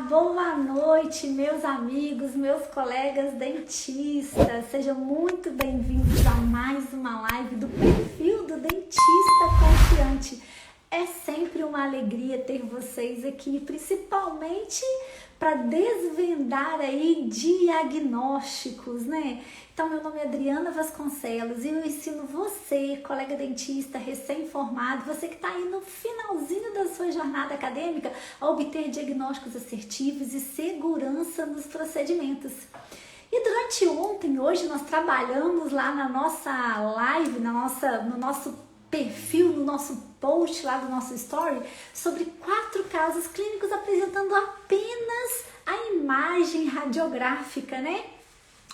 boa noite, meus amigos, meus colegas dentistas. Sejam muito bem-vindos a mais uma live do perfil do Dentista Confiante. É sempre uma alegria ter vocês aqui, principalmente para desvendar aí diagnósticos, né? Então, meu nome é Adriana Vasconcelos e eu ensino você, colega dentista recém-formado, você que está aí no finalzinho da sua jornada acadêmica, a obter diagnósticos assertivos e segurança nos procedimentos. E durante ontem, hoje, nós trabalhamos lá na nossa live, no nosso perfil, no nosso post lá do nosso story, sobre 4 casos clínicos apresentando apenas a imagem radiográfica, né?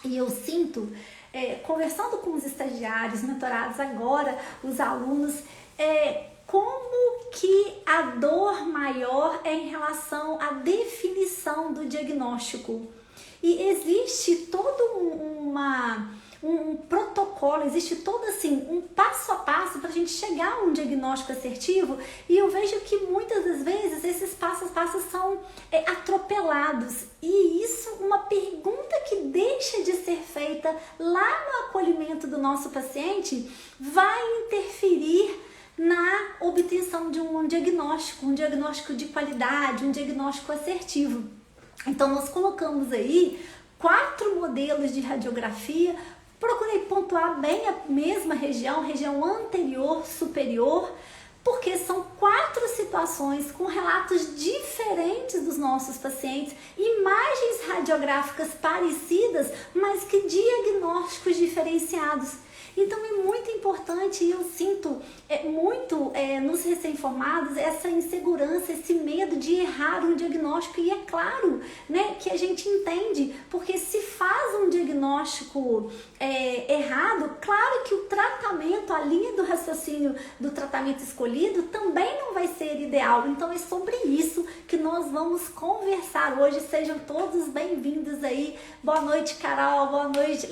E eu sinto, conversando com os estagiários, mentorados agora, os alunos, como que a dor maior é em relação à definição do diagnóstico. E existe todo um protocolo, existe todo assim um passo a passo para a gente chegar a um diagnóstico assertivo, e eu vejo que muitas das vezes esses passos a passo são atropelados, e isso uma pergunta que deixa de ser feita lá no acolhimento do nosso paciente vai interferir na obtenção de um diagnóstico de qualidade, um diagnóstico assertivo. Então nós colocamos aí 4 modelos de radiografia. Procurei pontuar bem a mesma região anterior, superior, porque são 4 situações com relatos diferentes dos nossos pacientes, imagens radiográficas parecidas, mas que diagnósticos diferenciados. Então é muito importante, e eu sinto muito nos recém-formados essa insegurança, esse medo de errar um diagnóstico, e é claro, né, que a gente entende, porque se faz um diagnóstico errado, claro que o tratamento, a linha do raciocínio do tratamento escolhido também não vai ser ideal. Então é sobre isso que nós vamos conversar hoje. Sejam todos bem-vindos aí. Boa noite, Carol, boa noite,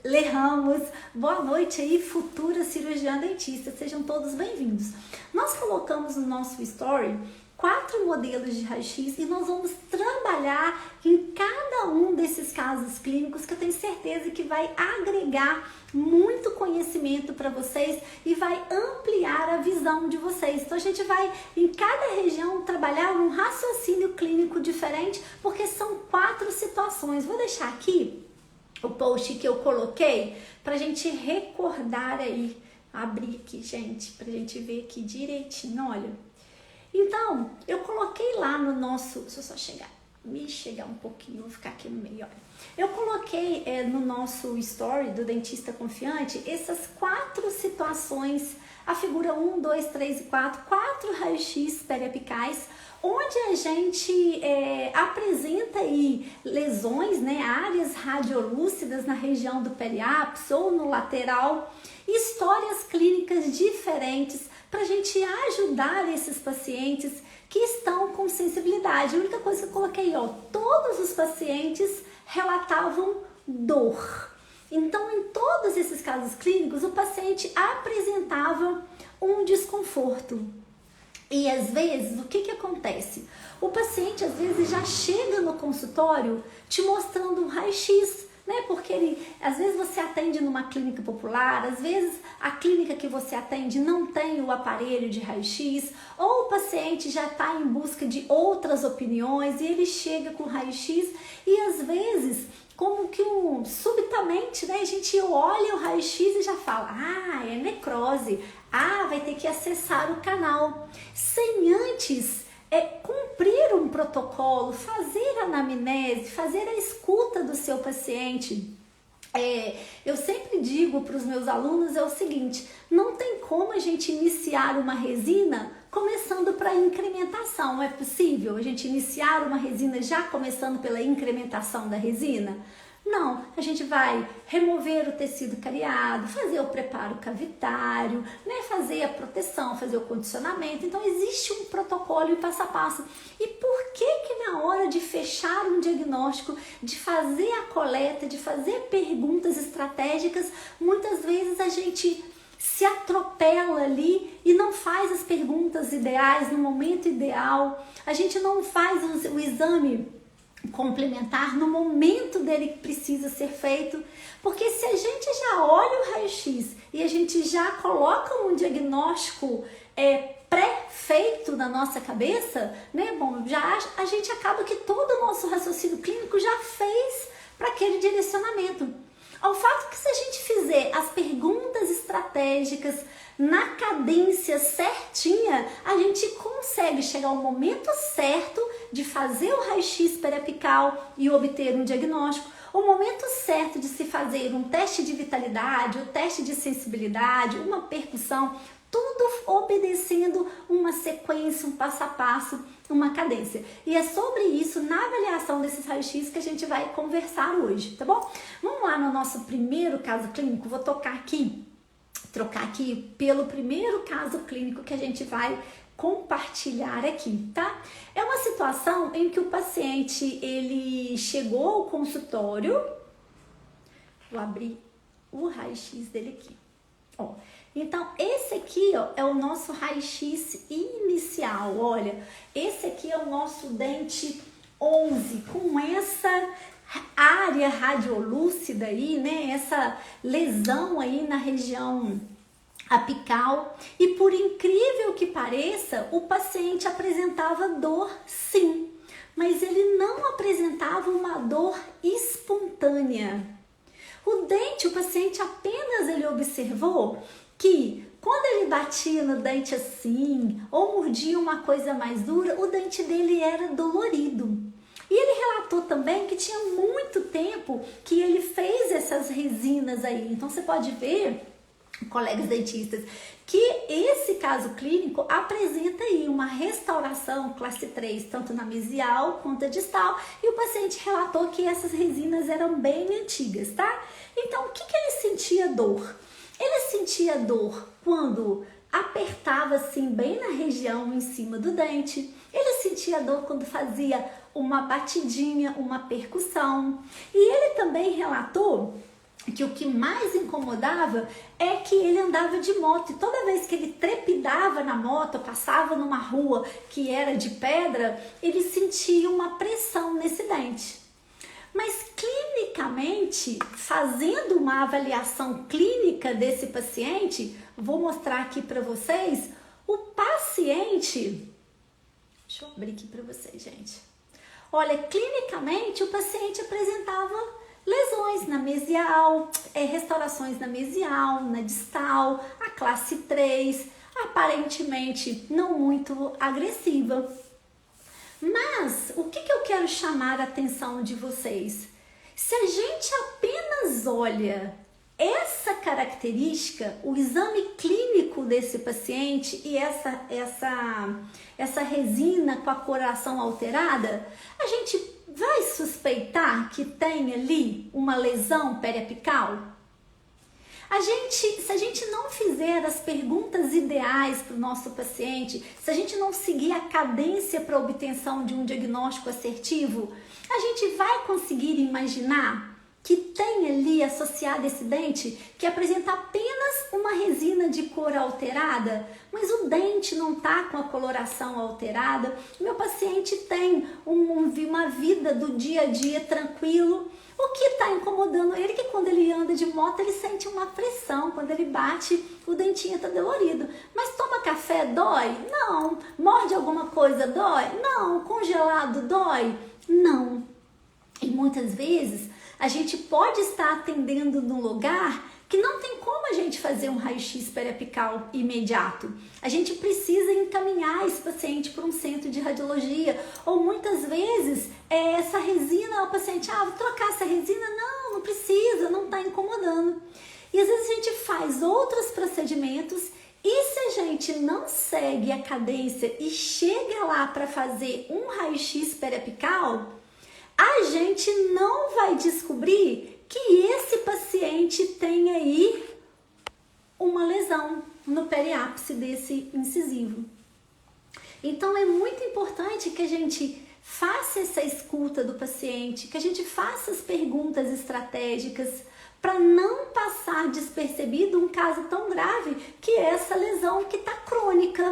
Lê Ramos, boa noite aí, futura cirurgiã dentista, sejam todos bem-vindos. Nós colocamos no nosso story 4 modelos de raio-x e nós vamos trabalhar em cada um desses casos clínicos, que eu tenho certeza que vai agregar muito conhecimento para vocês e vai ampliar a visão de vocês. Então a gente vai em cada região trabalhar um raciocínio clínico diferente, porque são 4 situações. Vou deixar aqui o post que eu coloquei pra gente recordar aí. Abrir aqui, gente, pra gente ver aqui direitinho, olha. Então, eu coloquei lá no nosso... Deixa eu só chegar um pouquinho, vou ficar aqui no meio, olha. Eu coloquei no nosso story do Dentista Confiante essas 4 situações, a figura 1, 2, 3 e 4 raios-x periapicais, onde a gente apresenta aí lesões, né, áreas radiolúcidas na região do periápice ou no lateral, histórias clínicas diferentes para a gente ajudar esses pacientes que estão com sensibilidade. A única coisa que eu coloquei, todos os pacientes relatavam dor. Então, em todos esses casos clínicos, o paciente apresentava um desconforto. E às vezes, o que acontece? O paciente às vezes já chega no consultório te mostrando um raio-x, né? Porque às vezes você atende numa clínica popular, às vezes a clínica que você atende não tem o aparelho de raio-x, ou o paciente já está em busca de outras opiniões e ele chega com raio-x, e às vezes, como que subitamente, né, a gente olha o raio-x e já fala, é necrose, vai ter que acessar o canal, sem antes cumprir um protocolo, fazer a anamnese, fazer a escuta do seu paciente. Eu sempre digo para os meus alunos o seguinte, não tem como a gente iniciar uma resina começando para incrementação. É possível a gente iniciar uma resina já começando pela incrementação da resina? Não, a gente vai remover o tecido cariado, fazer o preparo cavitário, né, fazer a proteção, fazer o condicionamento. Então existe um protocolo e passo a passo. E por que na hora de fechar um diagnóstico, de fazer a coleta, de fazer perguntas estratégicas, muitas vezes a gente se atropela ali e não faz as perguntas ideais no momento ideal. A gente não faz o exame complementar no momento dele que precisa ser feito, porque se a gente já olha o raio-x e a gente já coloca um diagnóstico pré-feito na nossa cabeça, né? Bom, já a gente acaba que todo o nosso raciocínio clínico já fez para aquele direcionamento. Ao fato que se a gente fizer as perguntas estratégicas na cadência certinha, a gente consegue chegar ao momento certo de fazer o raio-x periapical e obter um diagnóstico, o momento certo de se fazer um teste de vitalidade, o teste de sensibilidade, uma percussão, tudo obedecendo uma sequência, um passo a passo, uma cadência. E é sobre isso, na avaliação desses raios-x, que a gente vai conversar hoje, tá bom? Vamos lá no nosso primeiro caso clínico, vou trocar aqui pelo primeiro caso clínico que a gente vai compartilhar aqui, tá? É uma situação em que o paciente, ele chegou ao consultório, vou abrir o raio-x dele aqui, ó. Então, esse aqui, ó, é o nosso raio-x inicial, olha, esse aqui é o nosso dente 11, com essa área radiolúcida aí, né, essa lesão aí na região apical, e por incrível que pareça, o paciente apresentava dor sim, mas ele não apresentava uma dor espontânea. O paciente apenas ele observou que quando ele batia no dente assim, ou mordia uma coisa mais dura, o dente dele era dolorido. E ele relatou também que tinha muito tempo que ele fez essas resinas aí. Então você pode ver, colegas dentistas, que esse caso clínico apresenta aí uma restauração classe 3, tanto na mesial quanto na distal, e o paciente relatou que essas resinas eram bem antigas, tá? Então, o que ele sentia dor? Ele sentia dor quando apertava assim bem na região em cima do dente. Ele sentia dor quando fazia uma batidinha, uma percussão. E ele também relatou que o que mais incomodava é que ele andava de moto e toda vez que ele trepidava na moto, passava numa rua que era de pedra, ele sentia uma pressão nesse dente. Mas clinicamente, fazendo uma avaliação clínica desse paciente, vou mostrar aqui para vocês, o paciente, deixa eu abrir aqui para vocês, gente. Olha, clinicamente o paciente apresentava lesões na mesial, restaurações na mesial, na distal, a classe 3, aparentemente não muito agressiva. Mas o que eu quero chamar a atenção de vocês? Se a gente apenas olha essa característica, o exame clínico desse paciente e essa resina com a coloração alterada, a gente vai suspeitar que tem ali uma lesão periapical? Se a gente não fizer as perguntas ideais para o nosso paciente, se a gente não seguir a cadência para a obtenção de um diagnóstico assertivo, a gente vai conseguir imaginar que tem ali associado esse dente que apresenta apenas uma resina de cor alterada, mas o dente não está com a coloração alterada. Meu paciente tem uma vida do dia a dia tranquilo. O que está incomodando ele é que quando ele anda de moto ele sente uma pressão, quando ele bate o dentinho está dolorido. Mas toma café, dói? Não. Morde alguma coisa, dói? Não. Congelado, dói? Não. E muitas vezes a gente pode estar atendendo num lugar que não tem como a gente fazer um raio-x periapical imediato. A gente precisa encaminhar esse paciente para um centro de radiologia. Ou muitas vezes, essa resina, o paciente, vou trocar essa resina? Não precisa, não está incomodando. E às vezes a gente faz outros procedimentos e se a gente não segue a cadência e chega lá para fazer um raio-x periapical, a gente não vai descobrir que esse paciente tem aí uma lesão no periápice desse incisivo. Então é muito importante que a gente faça essa escuta do paciente, que a gente faça as perguntas estratégicas para não passar despercebido um caso tão grave que é essa lesão que está crônica.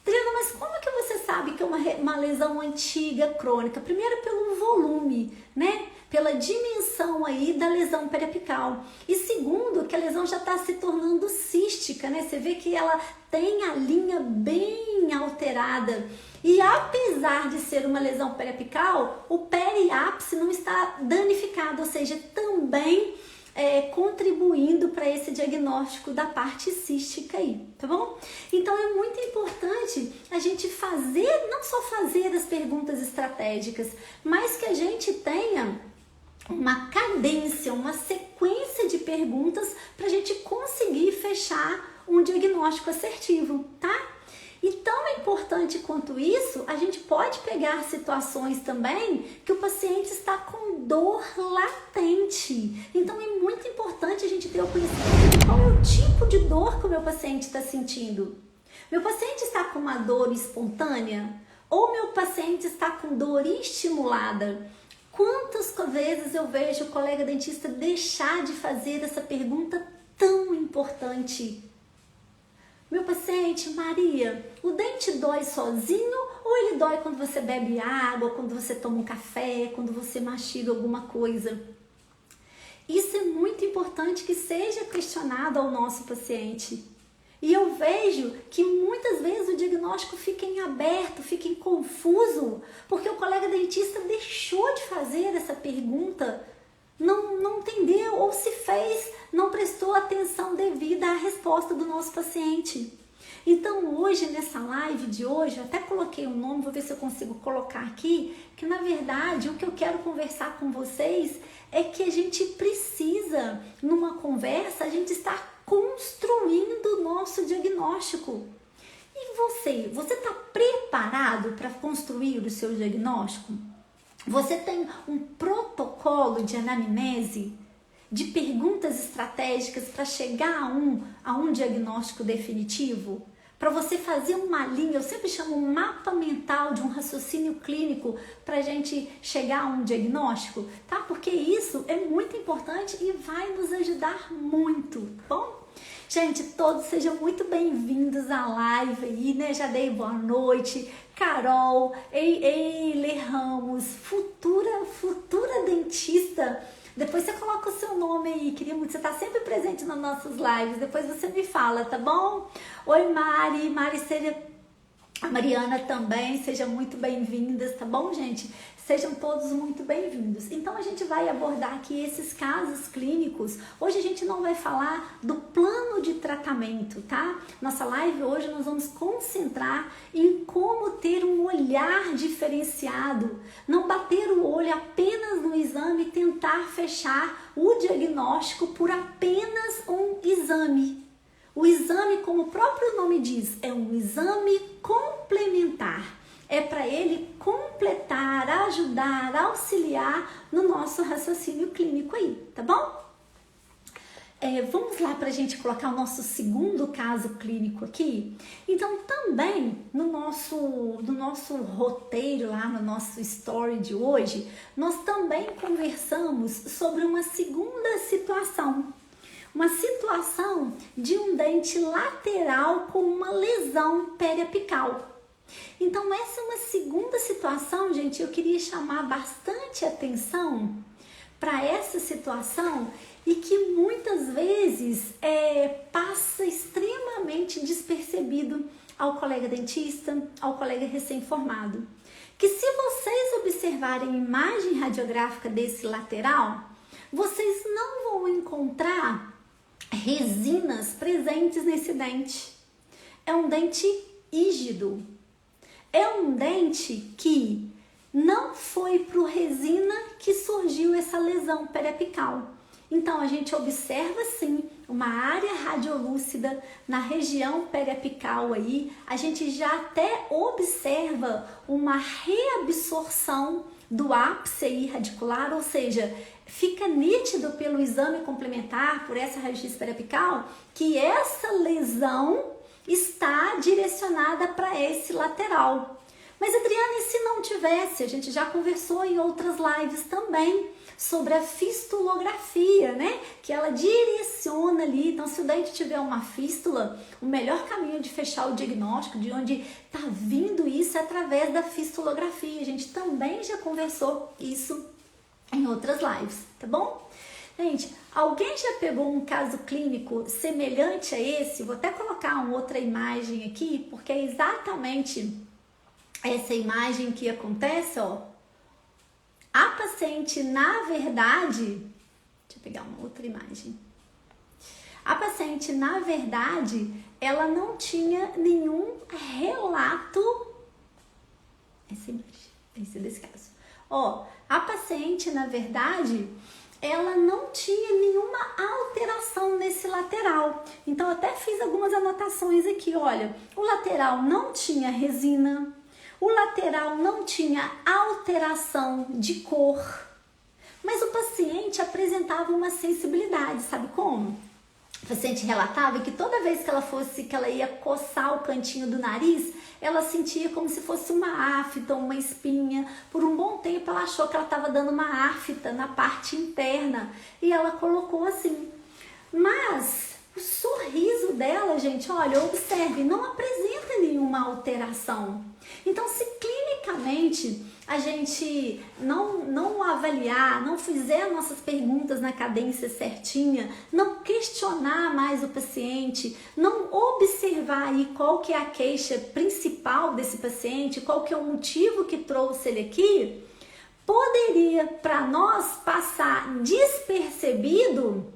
Adriana, mas como que você sabe que é uma lesão antiga crônica? Primeiro pelo volume, né? Pela dimensão aí da lesão periapical. E segundo, que a lesão já está se tornando cística, né? Você vê que ela tem a linha bem alterada. E apesar de ser uma lesão periapical, o periápice não está danificado, ou seja, também contribuindo para esse diagnóstico da parte cística aí, tá bom? Então é muito importante a gente fazer, não só fazer as perguntas estratégicas, mas que a gente tenha uma cadência, uma sequência de perguntas para a gente conseguir fechar um diagnóstico assertivo, tá? E tão importante quanto isso, a gente pode pegar situações também que o paciente está com dor latente. Então é muito importante a gente ter o conhecimento de qual é o tipo de dor que o meu paciente está sentindo. Meu paciente está com uma dor espontânea ou meu paciente está com dor estimulada? Quantas vezes eu vejo o colega dentista deixar de fazer essa pergunta tão importante? Meu paciente, Maria, o dente dói sozinho ou ele dói quando você bebe água, quando você toma um café, quando você mastiga alguma coisa? Isso é muito importante que seja questionado ao nosso paciente. E eu vejo que muitas vezes o diagnóstico fica em aberto, fica em confuso, porque o colega dentista deixou de fazer essa pergunta, não entendeu ou se fez, não prestou atenção devida à resposta do nosso paciente. Então hoje, nessa live de hoje, eu até coloquei um nome, vou ver se eu consigo colocar aqui, que na verdade o que eu quero conversar com vocês é que a gente precisa, numa conversa, a gente estar construindo o nosso diagnóstico. E você está preparado para construir o seu diagnóstico? Você tem um protocolo de anamnese, de perguntas estratégicas para chegar a um diagnóstico definitivo? Para você fazer uma linha, eu sempre chamo um mapa mental de um raciocínio clínico para a gente chegar a um diagnóstico, tá? Porque isso é muito importante e vai nos ajudar muito, bom? Gente, todos sejam muito bem-vindos à live aí, né? Já dei boa noite. Carol, Eile Ramos, futura dentista. Depois você coloca o seu nome aí, queria muito. Você tá sempre presente nas nossas lives. Depois você me fala, tá bom? Oi, Mari, seja... A Mariana também, sejam muito bem-vindas, tá bom, gente? Sejam todos muito bem-vindos. Então, a gente vai abordar aqui esses casos clínicos. Hoje a gente não vai falar do plano de tratamento, tá? Nossa live hoje nós vamos concentrar em como ter um olhar diferenciado. Não bater o olho apenas no exame e tentar fechar o diagnóstico por apenas um exame. O exame, como o próprio nome diz, é um exame complementar. É para ele completar, ajudar, auxiliar no nosso raciocínio clínico aí, tá bom? Vamos lá para a gente colocar o nosso segundo caso clínico aqui. Então, também no nosso roteiro lá, no nosso story de hoje, nós também conversamos sobre uma segunda situação. Uma situação de um dente lateral com uma lesão periapical. Então, essa é uma segunda situação, gente, eu queria chamar bastante atenção para essa situação e que muitas vezes passa extremamente despercebido ao colega dentista, ao colega recém-formado. Que se vocês observarem a imagem radiográfica desse lateral, vocês não vão encontrar resinas presentes nesse dente. É um dente rígido. É um dente que não foi por resina que surgiu essa lesão periapical. Então, a gente observa sim uma área radiolúcida na região periapical aí. A gente já até observa uma reabsorção do ápice aí radicular, ou seja, fica nítido pelo exame complementar, por essa raio-x periapical, que essa lesão está direcionada para esse lateral. Mas, Adriana, e se não tivesse, a gente já conversou em outras lives também sobre a fistulografia, né? Que ela direciona ali. Então, se o dente tiver uma fístula, o melhor caminho de fechar o diagnóstico, de onde tá vindo isso, é através da fistulografia. A gente também já conversou isso em outras lives, tá bom? Gente, alguém já pegou um caso clínico semelhante a esse? Vou até colocar uma outra imagem aqui, porque é exatamente essa imagem que acontece, ó. A paciente, na verdade, deixa eu pegar uma outra imagem. A paciente, na verdade, ela não tinha nenhum relato. Essa imagem, esse desse caso. Ó, a paciente, na verdade, ela não tinha nenhuma alteração nesse lateral. Então, eu até fiz algumas anotações aqui, olha. O lateral não tinha resina. O lateral não tinha alteração de cor, mas o paciente apresentava uma sensibilidade, sabe como? O paciente relatava que toda vez que ela ia coçar o cantinho do nariz, ela sentia como se fosse uma afta, uma espinha. Por um bom tempo ela achou que ela estava dando uma afta na parte interna e ela colocou assim. Mas o sorriso dela, gente, olha, observe, não apresenta nenhuma alteração. Então, se clinicamente a gente não avaliar, não fizer nossas perguntas na cadência certinha, não questionar mais o paciente, não observar aí qual que é a queixa principal desse paciente, qual que é o motivo que trouxe ele aqui, poderia para nós passar despercebido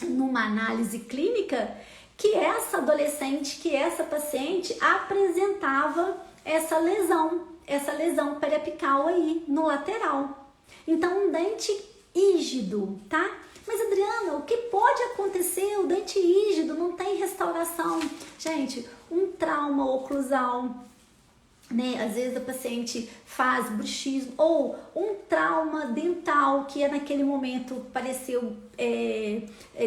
numa análise clínica que essa adolescente, que essa paciente apresentava essa lesão periapical aí no lateral. Então, um dente rígido, tá? Mas, Adriana, o que pode acontecer? O dente rígido não tem restauração. Gente, um trauma oclusal, né? Às vezes a paciente faz bruxismo ou um trauma dental que naquele momento pareceu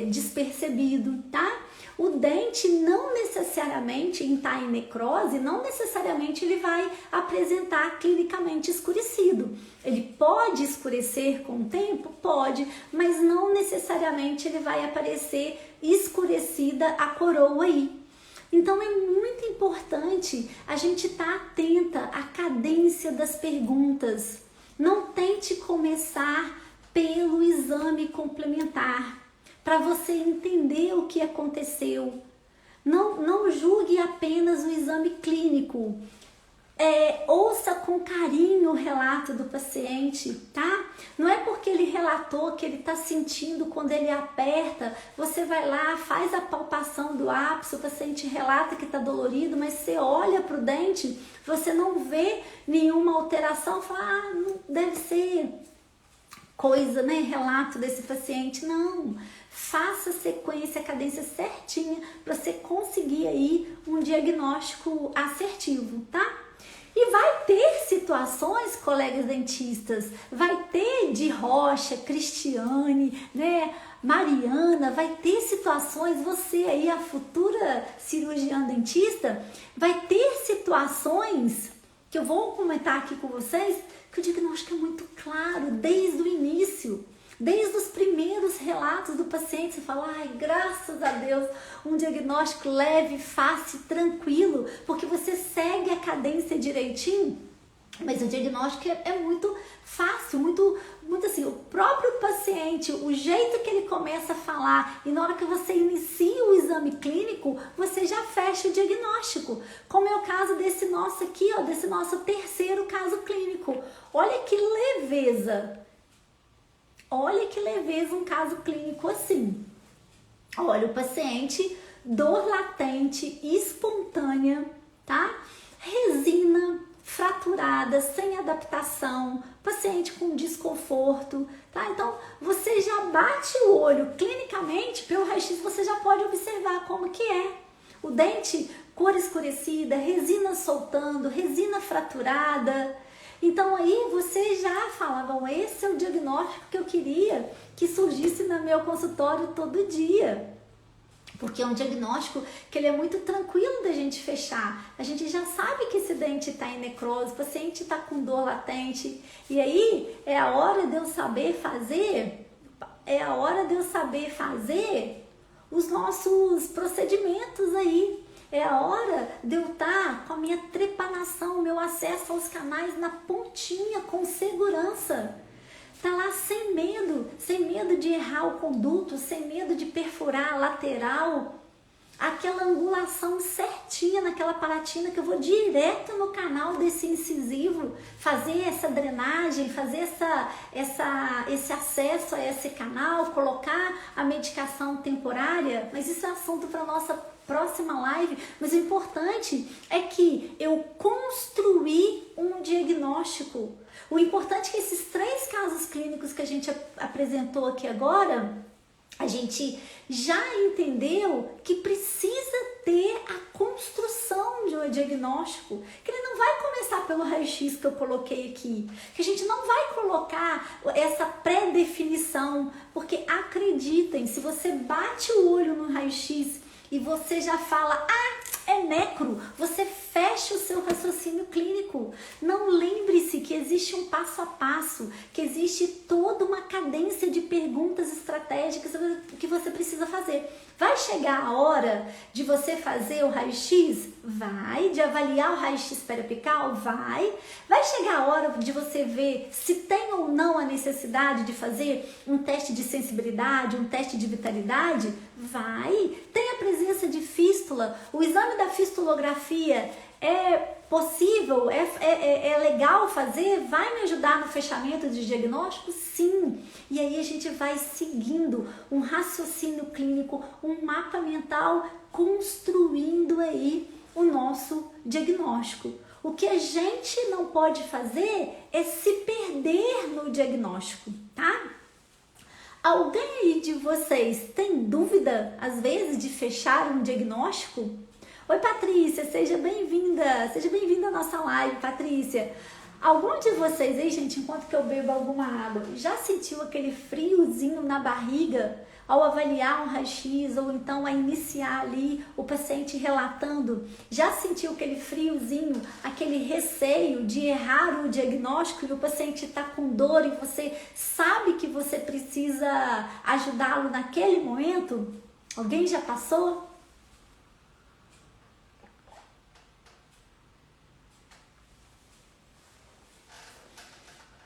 despercebido, tá? O dente não necessariamente, em estar em necrose, não necessariamente ele vai apresentar clinicamente escurecido. Ele pode escurecer com o tempo? Pode, mas não necessariamente ele vai aparecer escurecida a coroa aí. Então é muito importante a gente estar atenta à cadência das perguntas. Não tente começar pelo exame complementar, para você entender o que aconteceu. Não julgue apenas o exame clínico. Ouça com carinho o relato do paciente, tá? Não é porque ele relatou que ele está sentindo quando ele aperta, você vai lá, faz a palpação do ápice, o paciente relata que está dolorido, mas você olha para o dente, você não vê nenhuma alteração, fala, não deve ser coisa, né? Relato desse paciente, não. Faça a sequência, a cadência certinha para você conseguir aí um diagnóstico assertivo, tá? E vai ter situações, colegas dentistas, vai ter de Rocha, Cristiane, né, Mariana, vai ter situações, você aí, a futura cirurgiã dentista, vai ter situações que eu vou comentar aqui com vocês, que o diagnóstico é muito claro desde o início. Desde os primeiros relatos do paciente, você fala, ai, graças a Deus, um diagnóstico leve, fácil, tranquilo, porque você segue a cadência direitinho, mas o diagnóstico é muito fácil, muito assim, o próprio paciente, o jeito que ele começa a falar, e na hora que você inicia o exame clínico, você já fecha o diagnóstico, como é o caso desse nosso aqui, ó, desse nosso terceiro caso clínico. Olha que leveza! Olha que leveza um caso clínico assim. Olha, o paciente, dor latente, espontânea, tá? Resina fraturada, sem adaptação, paciente com desconforto, tá? Então, você já bate o olho clinicamente, pelo raio-x você já pode observar como que é. O dente, cor escurecida, resina soltando, resina fraturada. Então aí você já fala, bom, esse é o diagnóstico que eu queria que surgisse no meu consultório todo dia. Porque é um diagnóstico que ele é muito tranquilo da gente fechar. A gente já sabe que esse dente está em necrose, o paciente está com dor latente. E aí é a hora de eu saber fazer, os nossos procedimentos aí. É a hora de eu estar com a minha trepanação, o meu acesso aos canais na pontinha, com segurança. Tá lá sem medo de errar o conduto, sem medo de perfurar a lateral, aquela angulação certinha naquela palatina que eu vou direto no canal desse incisivo, fazer essa drenagem, fazer esse acesso a esse canal, colocar a medicação temporária, mas isso é assunto para nossa próxima live. Mas o importante é que eu construí um diagnóstico. O importante é que esses 3 casos clínicos que a gente apresentou aqui agora, a gente já entendeu que precisa ter a construção de um diagnóstico, que ele não vai começar pelo raio-x que eu coloquei aqui, que a gente não vai colocar essa pré-definição, porque acreditem, se você bate o olho no raio-x e você já fala, é necro, você fecha o seu raciocínio clínico. Não, lembre-se que existe um passo a passo, que existe toda uma cadência de perguntas estratégicas que você precisa fazer. Vai chegar a hora de você fazer o raio-x? Vai. De avaliar o raio-x periapical? Vai. Vai chegar a hora de você ver se tem ou não a necessidade de fazer um teste de sensibilidade, um teste de vitalidade? Vai. Tem a presença de fístula? O exame da fistulografia é possível? É legal fazer? Vai me ajudar no fechamento de diagnóstico? Sim. E aí a gente vai seguindo um raciocínio clínico, um mapa mental, construindo aí o nosso diagnóstico. O que a gente não pode fazer é se perder no diagnóstico, tá? Alguém aí de vocês tem dúvida, às vezes, de fechar um diagnóstico? Oi, Patrícia, seja bem-vinda à nossa live, Patrícia. Algum de vocês aí, gente, enquanto que eu bebo alguma água, já sentiu aquele friozinho na barriga ao avaliar um raio-x ou então a iniciar ali o paciente relatando? Já sentiu aquele friozinho, aquele receio de errar o diagnóstico e o paciente está com dor e você sabe que você precisa ajudá-lo naquele momento? Alguém já passou?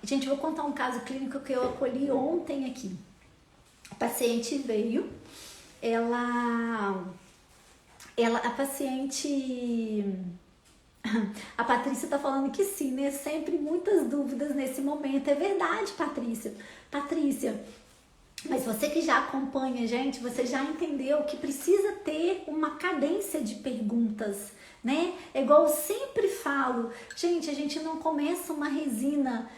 Gente, eu vou contar um caso clínico que eu acolhi ontem aqui. A paciente veio, a Patrícia tá falando que sim, né? Sempre muitas dúvidas nesse momento. É verdade, Patrícia. Mas você que já acompanha, gente, você já entendeu que precisa ter uma cadência de perguntas, né? É igual eu sempre falo, gente, a gente não começa uma resina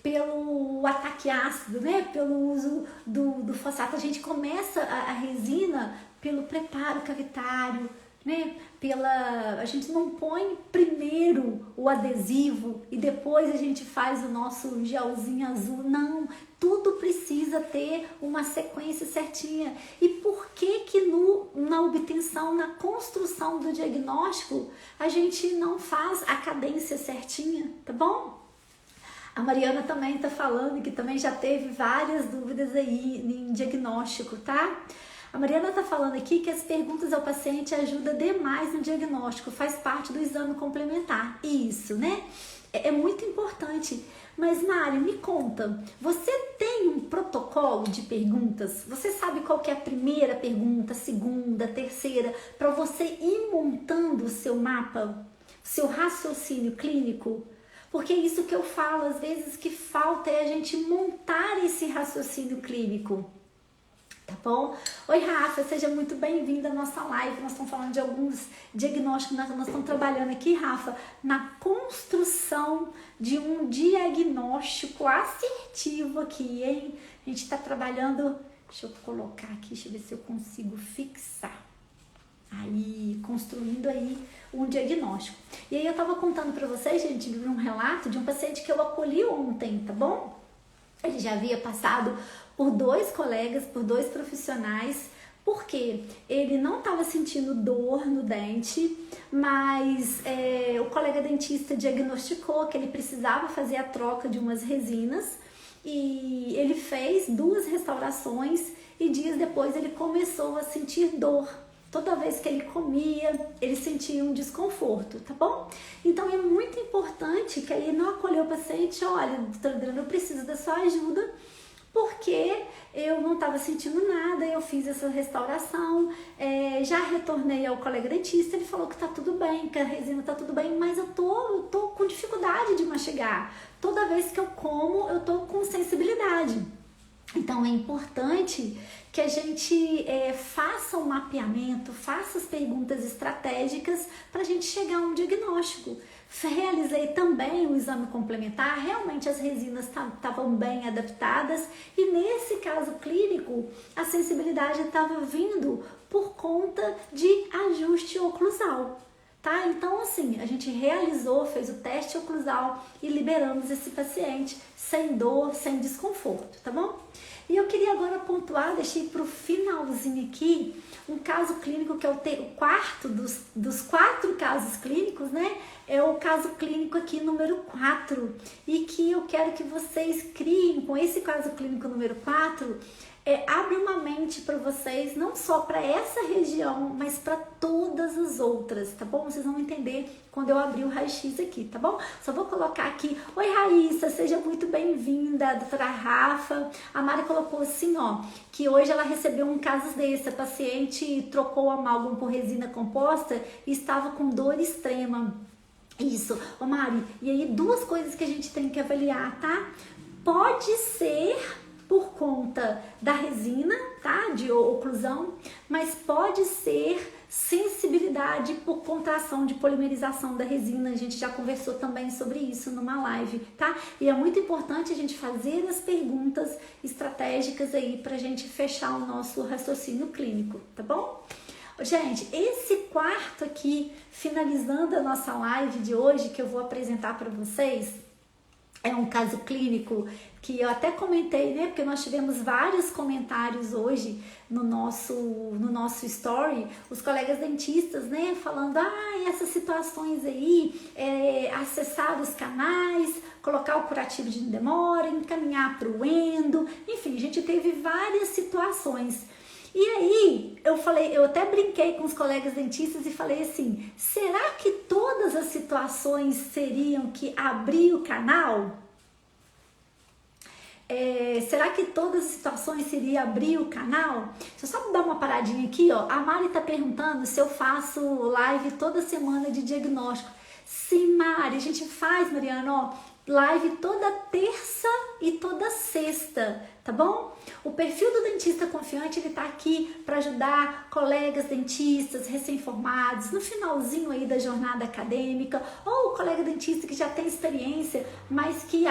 pelo ataque ácido, né? Pelo uso do fosfato. A gente começa a resina pelo preparo cavitário, né? A gente não põe primeiro o adesivo e depois a gente faz o nosso gelzinho azul. Não, tudo precisa ter uma sequência certinha. E por que na obtenção, na construção do diagnóstico, a gente não faz a cadência certinha, tá bom? A Mariana também tá falando que também já teve várias dúvidas aí em diagnóstico, tá? A Mariana tá falando aqui que as perguntas ao paciente ajudam demais no diagnóstico, faz parte do exame complementar. Isso, né? É muito importante. Mas, Mari, me conta, você tem um protocolo de perguntas? Você sabe qual que é a primeira pergunta, a segunda, a terceira, para você ir montando o seu mapa, o seu raciocínio clínico? Porque é isso que eu falo, às vezes que falta é a gente montar esse raciocínio clínico. Tá bom? Oi, Rafa, seja muito bem-vinda à nossa live. Nós estamos falando de alguns diagnósticos, nós estamos trabalhando aqui, Rafa, na construção de um diagnóstico assertivo aqui, hein? A gente está trabalhando, deixa eu colocar aqui, deixa eu ver se eu consigo fixar. Aí, construindo aí um diagnóstico. E aí eu tava contando pra vocês, gente, de um relato de um paciente que eu acolhi ontem, tá bom? Ele já havia passado por 2 colegas, por 2 profissionais, Porque ele não estava sentindo dor no dente, mas o colega dentista diagnosticou que ele precisava fazer a troca de umas resinas e ele fez 2 restaurações e dias depois ele começou a sentir dor. Toda vez que ele comia, ele sentia um desconforto, tá bom? Então é muito importante que aí não acolher o paciente, olha, doutora Adriana, eu preciso da sua ajuda, porque eu não estava sentindo nada, eu fiz essa restauração, já retornei ao colega dentista, ele falou que tá tudo bem, que a resina tá tudo bem, mas eu tô com dificuldade de mastigar. Toda vez que eu como, eu tô com sensibilidade. Então é importante que a gente faça um mapeamento, faça as perguntas estratégicas para a gente chegar a um diagnóstico. Realizei também o exame complementar, realmente as resinas estavam bem adaptadas e nesse caso clínico a sensibilidade estava vindo por conta de ajuste oclusal. Tá? Então assim, a gente realizou, fez o teste oclusal e liberamos esse paciente sem dor, sem desconforto, tá bom? E eu queria agora pontuar, deixei para o finalzinho aqui, um caso clínico que é o quarto dos 4 casos clínicos, né? É o caso clínico aqui número 4 e que eu quero que vocês criem com esse caso clínico número 4, abre uma mente para vocês, não só para essa região, mas para todas as outras, tá bom? Vocês vão entender quando eu abrir o raio-x aqui, tá bom? Só vou colocar aqui, oi Raíssa, seja muito bem-vinda, doutora Rafa. A Mari colocou assim, ó, que hoje ela recebeu um caso desse, a paciente trocou o amálgama por resina composta e estava com dor extrema. Isso, ô Mari, e aí 2 coisas que a gente tem que avaliar, tá? Pode ser por conta da resina, tá? De oclusão, mas pode ser sensibilidade por contração de polimerização da resina. A gente já conversou também sobre isso numa live, tá? E é muito importante a gente fazer as perguntas estratégicas aí pra gente fechar o nosso raciocínio clínico, tá bom? Gente, esse quarto aqui, finalizando a nossa live de hoje, que eu vou apresentar para vocês, é um caso clínico que eu até comentei, né? Porque nós tivemos vários comentários hoje no nosso story, os colegas dentistas, né? Falando, essas situações aí, acessar os canais, colocar o curativo de demora, encaminhar para o endo, enfim, a gente teve várias situações. E aí, eu até brinquei com os colegas dentistas e falei assim, será que todas as situações seriam que abrir o canal? Será que todas as situações seria abrir o canal? Deixa eu só dar uma paradinha aqui, ó. A Mari tá perguntando se eu faço live toda semana de diagnóstico. Sim, Mari, a gente faz, Mariana, ó, live toda terça e toda sexta, tá bom? O perfil do dentista confiante, ele tá aqui para ajudar colegas dentistas recém-formados no finalzinho aí da jornada acadêmica, ou o colega dentista que já tem experiência, mas que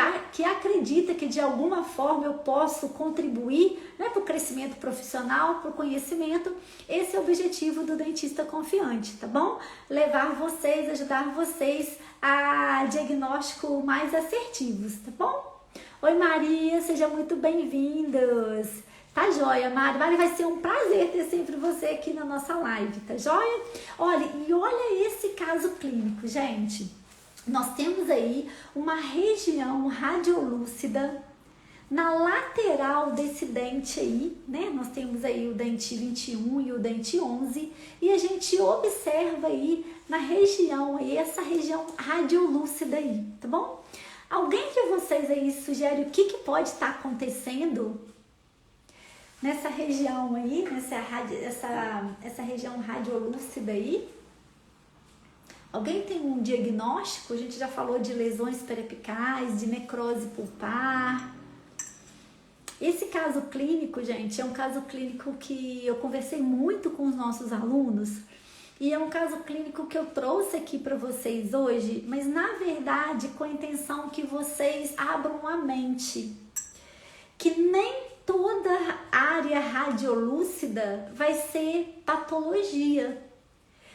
acredita que de alguma forma eu posso contribuir, né, para o crescimento profissional, para o conhecimento. Esse é o objetivo do dentista confiante, tá bom? Levar vocês, ajudar vocês a diagnóstico mais assertivos, tá bom? Oi Maria, seja muito bem-vindos. Tá joia, Mari? Mari, vai ser um prazer ter sempre você aqui na nossa live, tá joia? Olha esse caso clínico, gente. Nós temos aí uma região radiolúcida na lateral desse dente aí, né? Nós temos aí o dente 21 e o dente 11 e a gente observa aí na região aí, essa região radiolúcida aí, tá bom? Alguém de vocês aí sugere o que pode estar acontecendo nessa região aí, essa região radiolúcida aí? Alguém tem um diagnóstico? A gente já falou de lesões periapicais, de necrose pulpar. Esse caso clínico, gente, é um caso clínico que eu conversei muito com os nossos alunos e é um caso clínico que eu trouxe aqui para vocês hoje, mas na verdade com a intenção que vocês abram a mente, que nem toda área radiolúcida vai ser patologia,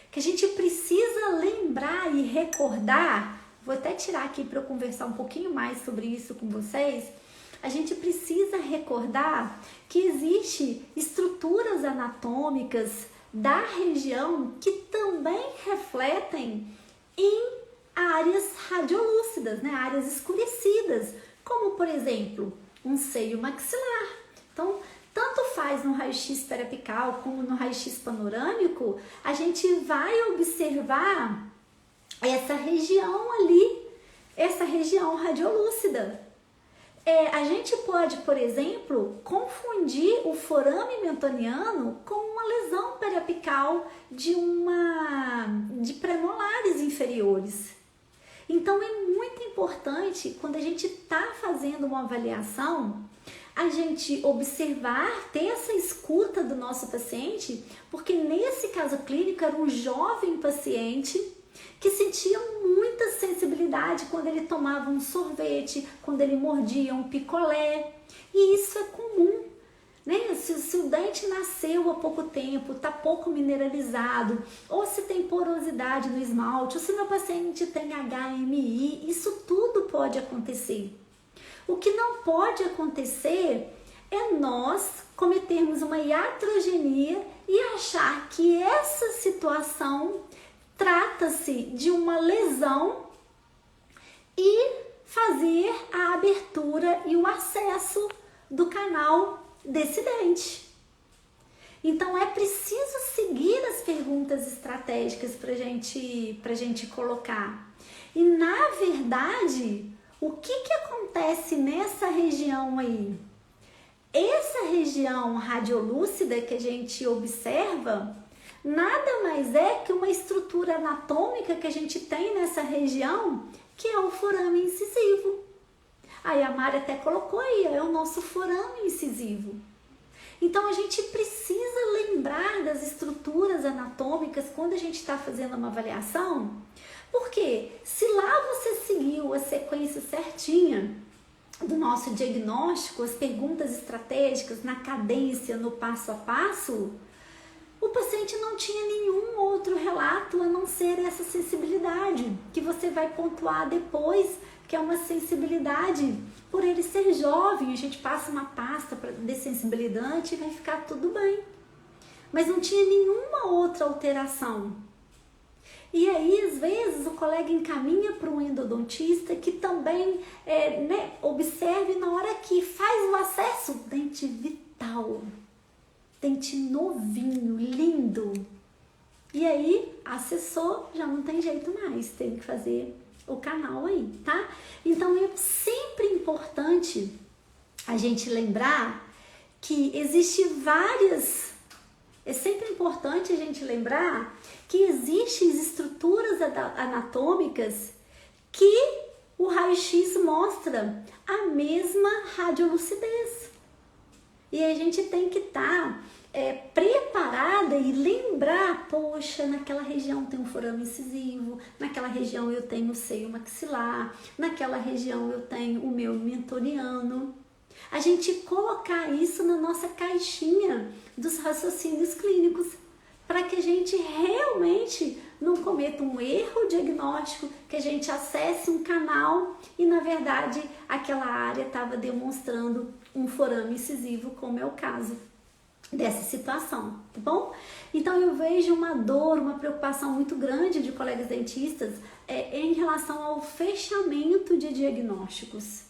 que a gente precisa lembrar e recordar. Vou até tirar aqui para eu conversar um pouquinho mais sobre isso com vocês, a gente precisa recordar que existem estruturas anatômicas da região que também refletem em áreas radiolúcidas, né? Áreas escurecidas, como por exemplo, um seio maxilar. Então, tanto faz no raio-x periapical como no raio-x panorâmico, a gente vai observar essa região ali, essa região radiolúcida. A gente pode, por exemplo, confundir o forame mentoniano com uma lesão periapical de premolares inferiores. Então é muito importante, quando a gente está fazendo uma avaliação, a gente observar, ter essa escuta do nosso paciente, porque nesse caso clínico era um jovem paciente que sentia muita sensibilidade quando ele tomava um sorvete, quando ele mordia um picolé, e isso é comum, né? Se o dente nasceu há pouco tempo, está pouco mineralizado, ou se tem porosidade no esmalte, ou se meu paciente tem HMI, isso tudo pode acontecer. O que não pode acontecer é nós cometermos uma iatrogenia e achar que essa situação trata-se de uma lesão e fazer a abertura e o acesso do canal desse dente. Então é preciso seguir as perguntas estratégicas para gente colocar. E na verdade, o que acontece nessa região aí? Essa região radiolúcida que a gente observa nada mais é que uma estrutura anatômica que a gente tem nessa região, que é o forame incisivo. Aí a Mari até colocou aí, é o nosso forame incisivo. Então a gente precisa lembrar das estruturas anatômicas quando a gente está fazendo uma avaliação, porque se lá você seguiu a sequência certinha do nosso diagnóstico, as perguntas estratégicas, na cadência, no passo a passo, o paciente não tinha nenhum outro relato a não ser essa sensibilidade, que você vai pontuar depois, que é uma sensibilidade por ele ser jovem. A gente passa uma pasta dessensibilizante e vai ficar tudo bem. Mas não tinha nenhuma outra alteração. E aí, às vezes, o colega encaminha para um endodontista que também observe na hora que faz o acesso, dente vital. Dente novinho, lindo. E aí, acessou, já não tem jeito mais, tem que fazer o canal aí, tá? Então, é sempre importante a gente lembrar que existem estruturas anatômicas que o raio-x mostra a mesma radiolucidez. E a gente tem que estar preparada e lembrar, poxa, naquela região tem um forame incisivo, naquela região eu tenho o seio maxilar, naquela região eu tenho o meu mentoniano. A gente colocar isso na nossa caixinha dos raciocínios clínicos, para que a gente realmente não cometa um erro diagnóstico, que a gente acesse um canal e, na verdade, aquela área estava demonstrando um forame incisivo, como é o caso dessa situação, tá bom? Então, eu vejo uma dor, uma preocupação muito grande de colegas dentistas em relação ao fechamento de diagnósticos.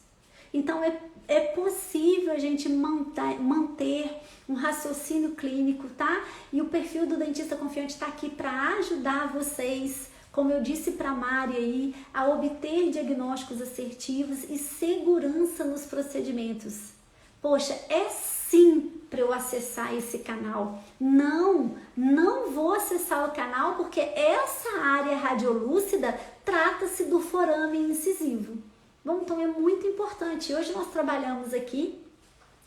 Então, é possível a gente manter um raciocínio clínico, tá? E o perfil do Dentista Confiante está aqui para ajudar vocês, como eu disse para a Mari aí, a obter diagnósticos assertivos e segurança nos procedimentos. Poxa, é sim para eu acessar esse canal. Não vou acessar o canal porque essa área radiolúcida trata-se do forame incisivo. Bom, então é muito importante. Hoje nós trabalhamos aqui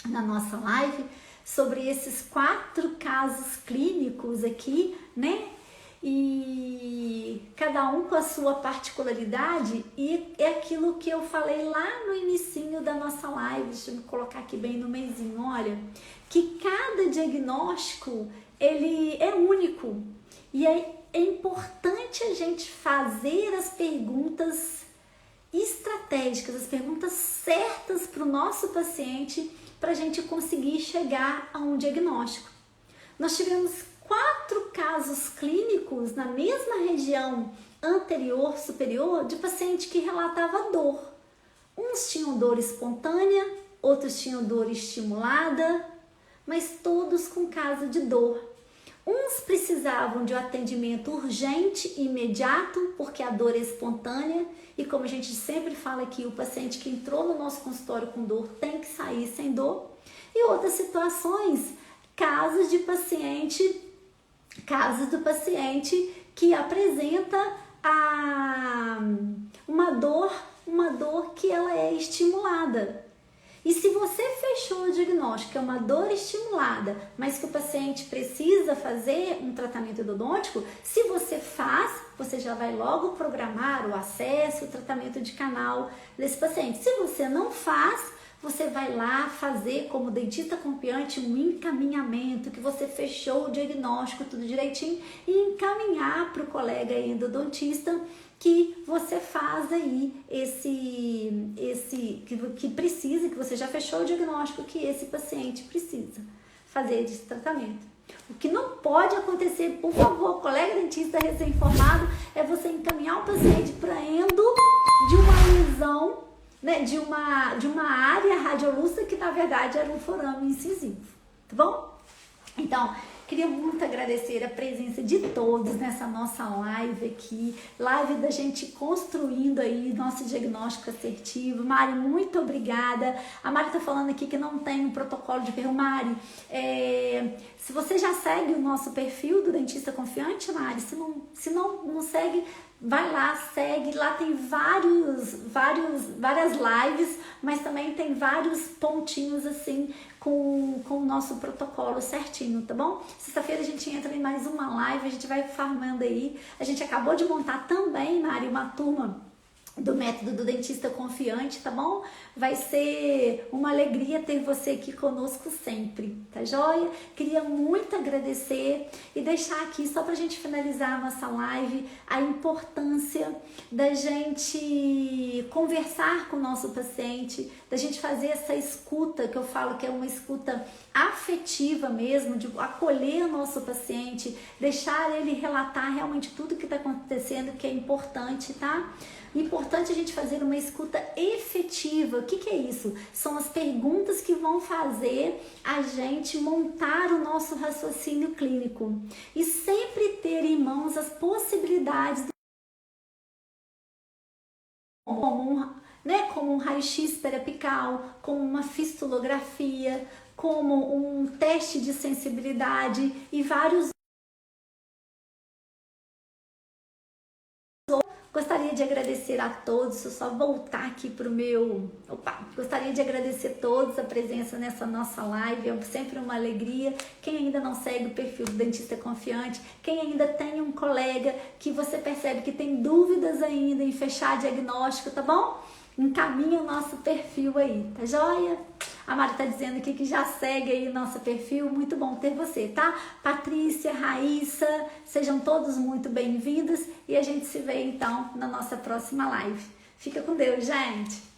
na nossa live sobre esses 4 casos clínicos aqui, né? E cada um com a sua particularidade, e é aquilo que eu falei lá no inicinho da nossa live, deixa eu colocar aqui bem no mesinho, olha, que cada diagnóstico, ele é único, e é importante a gente fazer as perguntas estratégicas, as perguntas certas para o nosso paciente para a gente conseguir chegar a um diagnóstico. Nós tivemos 4 casos clínicos na mesma região anterior, superior, de paciente que relatava dor. Uns tinham dor espontânea, outros tinham dor estimulada, mas todos com caso de dor. Uns precisavam de um atendimento urgente e imediato, porque a dor é espontânea, e como a gente sempre fala aqui, o paciente que entrou no nosso consultório com dor tem que sair sem dor. E outras situações, casos do paciente que apresenta uma dor que ela é estimulada. E se você fechou o diagnóstico, que é uma dor estimulada, mas que o paciente precisa fazer um tratamento endodôntico, se você faz, você já vai logo programar o acesso, o tratamento de canal desse paciente. Se você não faz, você vai lá fazer como dentista confiante um encaminhamento, que você fechou o diagnóstico, tudo direitinho, e encaminhar para o colega endodontista que você faz aí que precisa, que você já fechou o diagnóstico, que esse paciente precisa fazer esse tratamento. O que não pode acontecer, por favor, colega dentista recém-formado, é você encaminhar o paciente para endo de uma lesão, né, de uma área radiolúcida que na verdade era um forame incisivo, tá bom? Então, queria muito agradecer a presença de todos nessa nossa live aqui, live da gente construindo aí nosso diagnóstico assertivo. Mari, muito obrigada. A Mari tá falando aqui que não tem um protocolo de pergunta. Mari, se você já segue o nosso perfil do Dentista Confiante, Mari, se não segue, vai lá, segue. Lá tem várias lives, mas também tem vários pontinhos assim com o nosso protocolo certinho, tá bom? Sexta-feira a gente entra em mais uma live, a gente vai farmando aí. A gente acabou de montar também, Mari, uma turma do método do Dentista Confiante, tá bom? Vai ser uma alegria ter você aqui conosco sempre, tá joia? Queria muito agradecer e deixar aqui, só pra gente finalizar a nossa live, a importância da gente conversar com o nosso paciente, da gente fazer essa escuta, que eu falo que é uma escuta afetiva mesmo, de acolher o nosso paciente, deixar ele relatar realmente tudo que tá acontecendo, que é importante, tá? Importante a gente fazer uma escuta efetiva. O que é isso? São as perguntas que vão fazer a gente montar o nosso raciocínio clínico. E sempre ter em mãos as possibilidades como um raio-x periapical, como uma fistulografia, como um teste de sensibilidade e vários. Gostaria de agradecer a todos, se eu só voltar aqui para o meu... Gostaria de agradecer a todos a presença nessa nossa live, é sempre uma alegria. Quem ainda não segue o perfil do Dentista Confiante, quem ainda tem um colega que você percebe que tem dúvidas ainda em fechar diagnóstico, tá bom? Encaminha o nosso perfil aí, tá joia? A Mari tá dizendo aqui que já segue aí o nosso perfil, muito bom ter você, tá? Patrícia, Raíssa, sejam todos muito bem-vindos e a gente se vê então na nossa próxima live. Fica com Deus, gente!